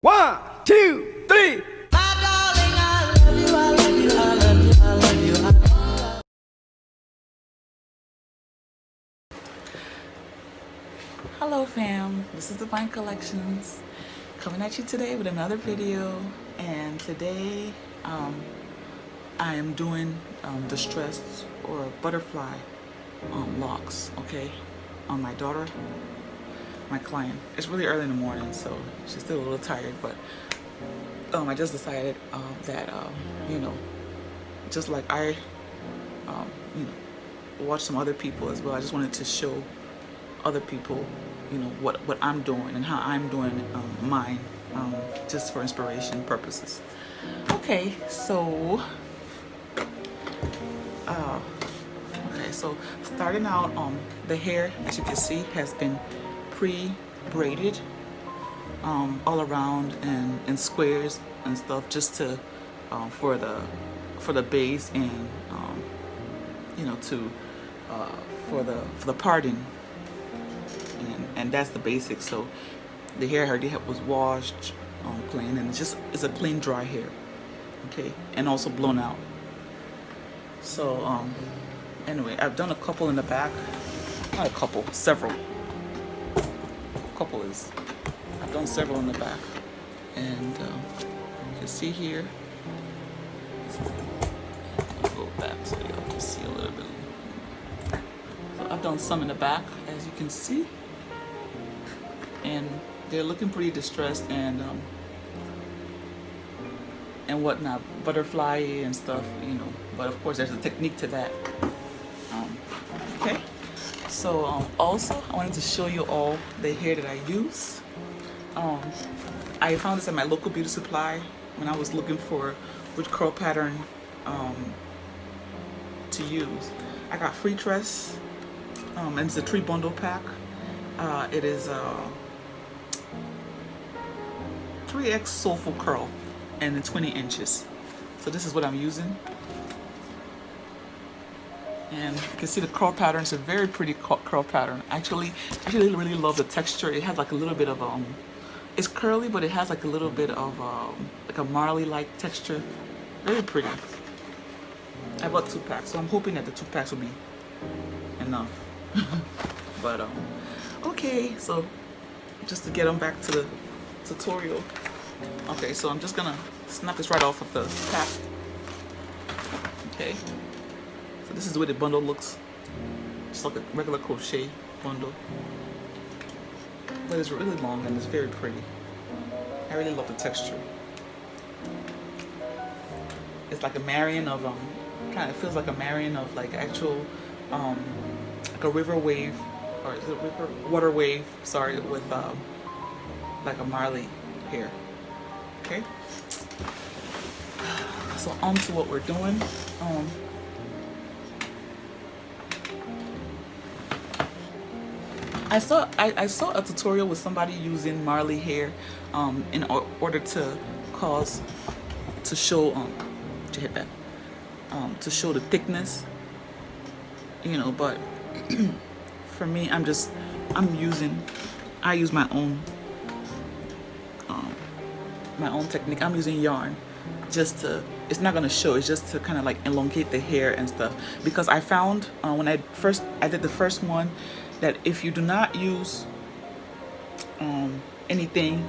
1, 2, 3. Hello fam, this is Divine Collections coming at you today with another video, and today I am doing distressed or butterfly locks, okay, on my daughter, my client. It's really early in the morning, so she's still a little tired, but I just decided that you know, just like I you know, watch some other people as well, I just wanted to show other people, you know, what I'm doing and how I'm doing mine, just for inspiration purposes. Okay, so starting out, the hair, as you can see, has been pre-braided all around and in squares and stuff, just to for the base, and you know, to for the parting. And that's the basics. So the hair already was washed clean, and it's a clean dry hair, okay, and also blown out. So anyway, I've done a couple in the back, not a couple, several. I've done several in the back, and you can see here. I'll go back so y'all can see a little bit. So I've done some in the back, as you can see, and they're looking pretty distressed and whatnot, butterfly and stuff, you know. But of course, there's a technique to that. Okay. So also, I wanted to show you all the hair that I use. I found this at my local beauty supply when I was looking for which curl pattern to use. I got free tress, and it's a 3 bundle pack. It is 3x soulful curl, and then 20 inches. So this is what I'm using. And you can see the curl pattern. It's a very pretty curl pattern. Actually really love the texture. It has like a little bit of it's curly, but it has like a little bit of like a marley-like texture. Very pretty. I bought 2 packs, so I'm hoping that the 2 packs will be enough. But okay, so just to get them back to the tutorial. Okay, so I'm just gonna snap this right off of the pack. Okay, so this is the way the bundle looks, just like a regular crochet bundle, but it's really long and it's very pretty. I really love the texture. It's like a marrying of kind of feels like a marrying of like actual like a river wave, or is it river water wave, sorry, with like a marley hair. Okay, so on to what we're doing. I saw a tutorial with somebody using marley hair in order to show to show the thickness, you know, but for me, I use my own technique. I'm using yarn just to, it's not gonna show, it's just to kind of like elongate the hair and stuff, because I found when I did the first one, that if you do not use anything,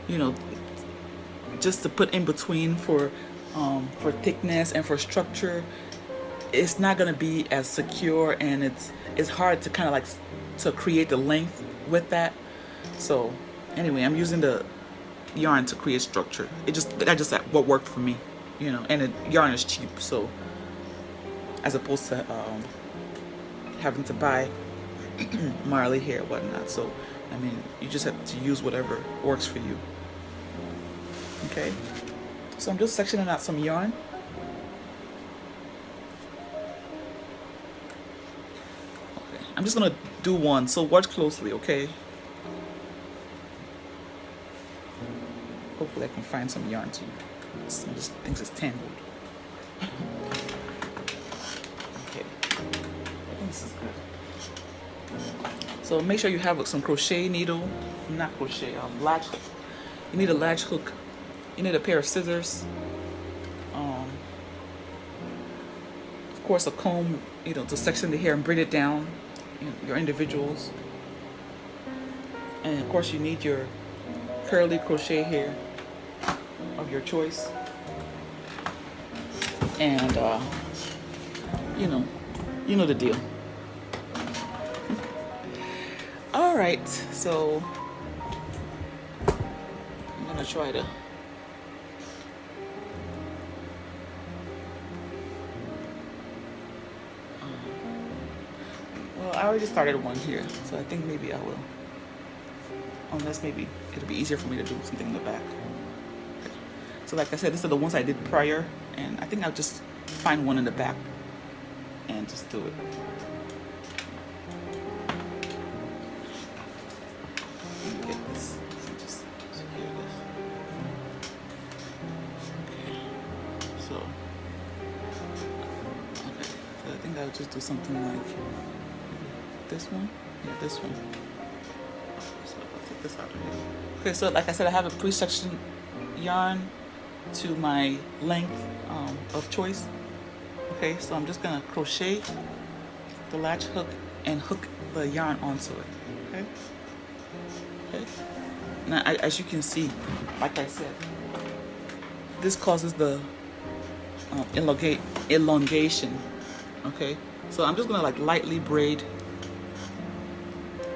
you know, just to put in between for thickness and for structure, it's not gonna be as secure, and it's hard to kind of like to create the length with that. So anyway, I'm using the yarn to create structure. That's just what worked for me, you know. And yarn is cheap, so as opposed to having to buy marley hair or whatnot. So I mean, you just have to use whatever works for you. Okay, so I'm just sectioning out some yarn. Okay, I'm just gonna do one, so watch closely, okay? Hopefully I can find some yarn too. Some of this things is tangled. Okay, I think this is good. So make sure you have some crochet needle, not crochet, latch-hook. You need a latch hook. You need a pair of scissors. Of course, a comb, to section the hair and braid it down, your individuals. And of course, you need your curly crochet hair of your choice. And you know the deal. All right, so I'm gonna try to well, I already started one here, so I think maybe I will, unless maybe it'll be easier for me to do something in the back. Okay. So like I said, these are the ones I did prior, and I think I'll just find one in the back and just do it. Get this. Just secure this. Okay. So I think I'll just do something like this one. Yeah, this one. So I'll take this out of here. Okay, so like I said, I have a pre-section yarn to my length of choice. Okay, so I'm just gonna crochet the latch hook and hook the yarn onto it. Okay. Okay. Now, as you can see, like I said, this causes the elongation. Okay, so I'm just gonna like lightly braid,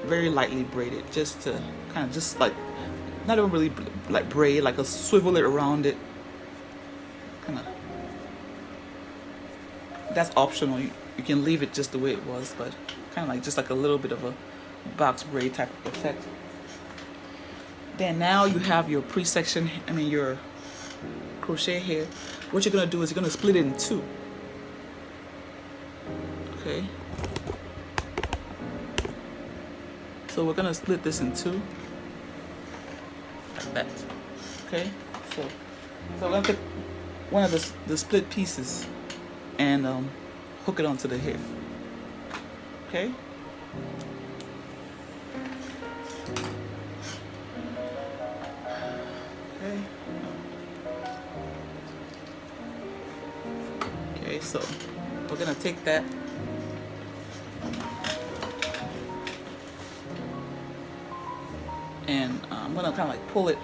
very lightly braid it, just to kind of just like not even really like braid, like a swivel it around it, kind of. That's optional. You can leave it just the way it was, but kind of like just like a little bit of a box braid type of effect. Then now you have your pre-section, your crochet hair. What you're gonna do is you're gonna split it in two. Okay. So we're gonna split this in two, like that. Okay. So we're gonna take one of the split pieces and hook it onto the hair. Okay. Okay. Okay, so we're gonna take that and I'm gonna kind of like pull it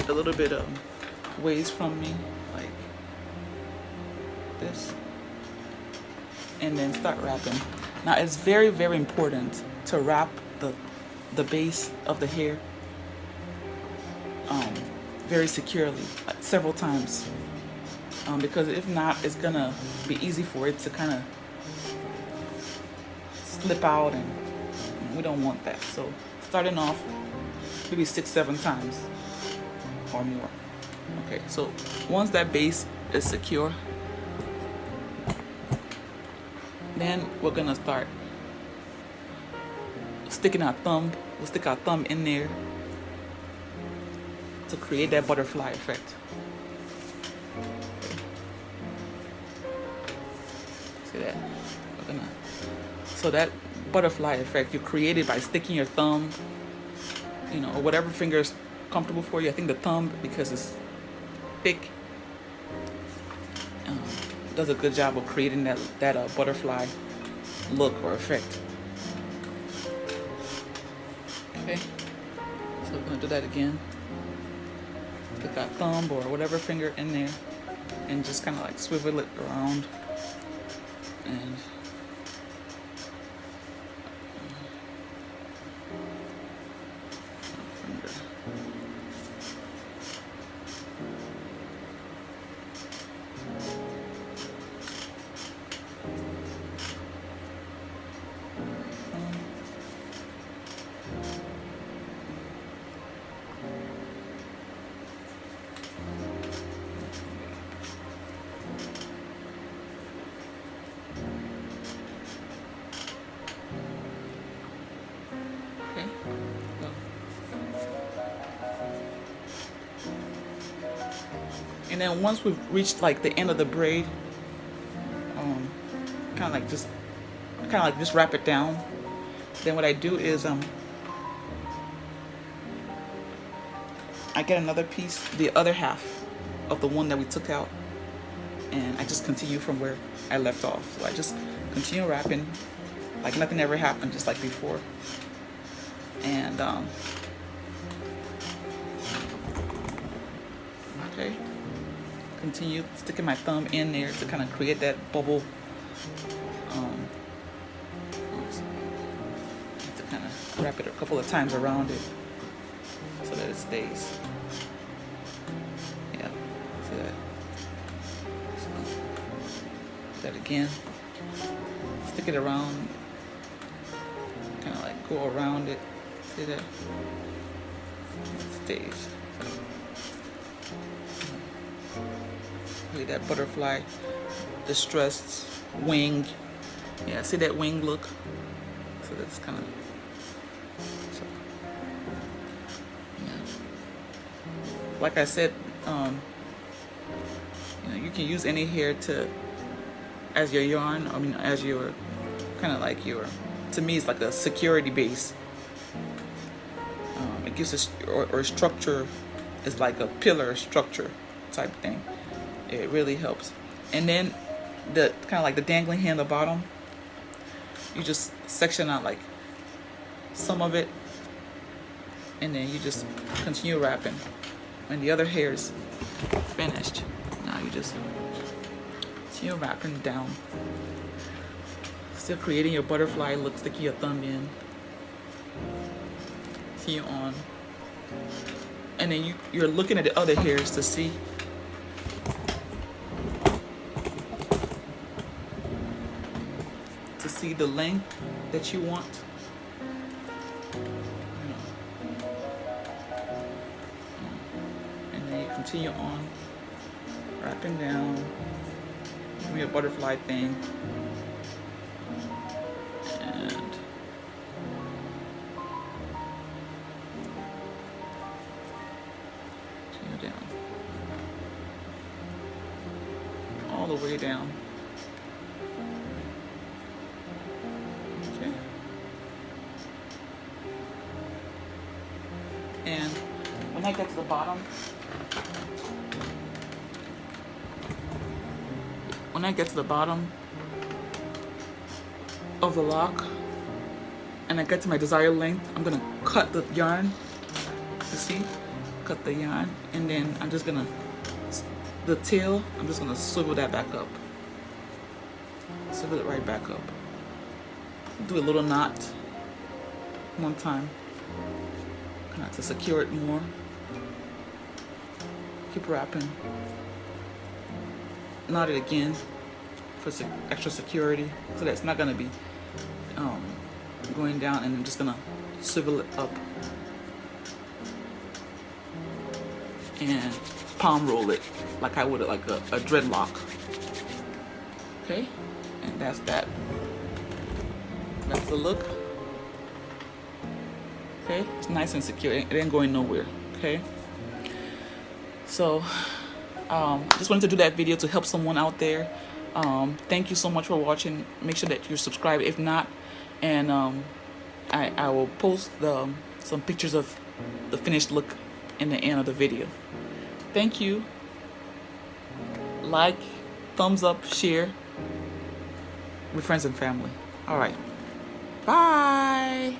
a little bit ways from me, like this, and then start wrapping. Now it's very, very important to wrap the base of the hair very securely, like several times, because if not, it's gonna be easy for it to kind of slip out, and we don't want that. So starting off maybe 6-7 times or more. Okay, so once that base is secure, then we're gonna start sticking our thumb. We'll stick our thumb in there to create that butterfly effect. See that? So that butterfly effect you created by sticking your thumb, or whatever finger is comfortable for you. I think the thumb, because it's thick, does a good job of creating that butterfly look or effect. Okay, so we're gonna do that again. Stick our thumb or whatever finger in there and just kind of like swivel it around and and then once we've reached like the end of the braid, kind of like just wrap it down. Then what I do is I I get another piece, the other half of the one that we took out, and I just continue from where I left off. So I just continue wrapping like nothing ever happened, just like before. And okay, continue sticking my thumb in there to kind of create that bubble. To kind of wrap it a couple of times around it so that it stays. Yeah, see that? So, that again. Stick it around, kind of like go around it. See that? It stays. Really that butterfly, distressed wing. Yeah, see that wing look? So that's kind of, so, yeah. Like I said, you know, you can use any hair as your yarn. I mean, as your kind of like your, to me, it's like a security base. It gives us or structure. It's like a pillar structure type thing. It really helps. And then the kind of like the dangling hair on the bottom, you just section out like some of it, and then you just continue wrapping. When the other hair is finished, now you just continue wrapping down. Still creating your butterfly look, sticking your thumb in. Continue on. And then you're looking at the other hairs to see the length that you want. And then you continue on wrapping down. Give me a butterfly thing. And continue down. All the way down. And when I get to the bottom, of the lock, and I get to my desired length, I'm gonna cut the yarn. You see, cut the yarn, and then I'm just gonna the tail. I'm just gonna swivel that back up. Swivel it right back up. Do a little knot one time. To secure it more. Keep wrapping. Knot it again for extra security, so that it's not going to be going down, and I'm just going to swivel it up and palm roll it like I would like a dreadlock. Okay, and that's that. That's the look. Okay, it's nice and secure. It ain't going nowhere. Okay, so just wanted to do that video to help someone out there. Thank you so much for watching. Make sure that you're subscribed if not, and I will post some pictures of the finished look in the end of the video. Thank you. Like, thumbs up, share with friends and family. All right, bye.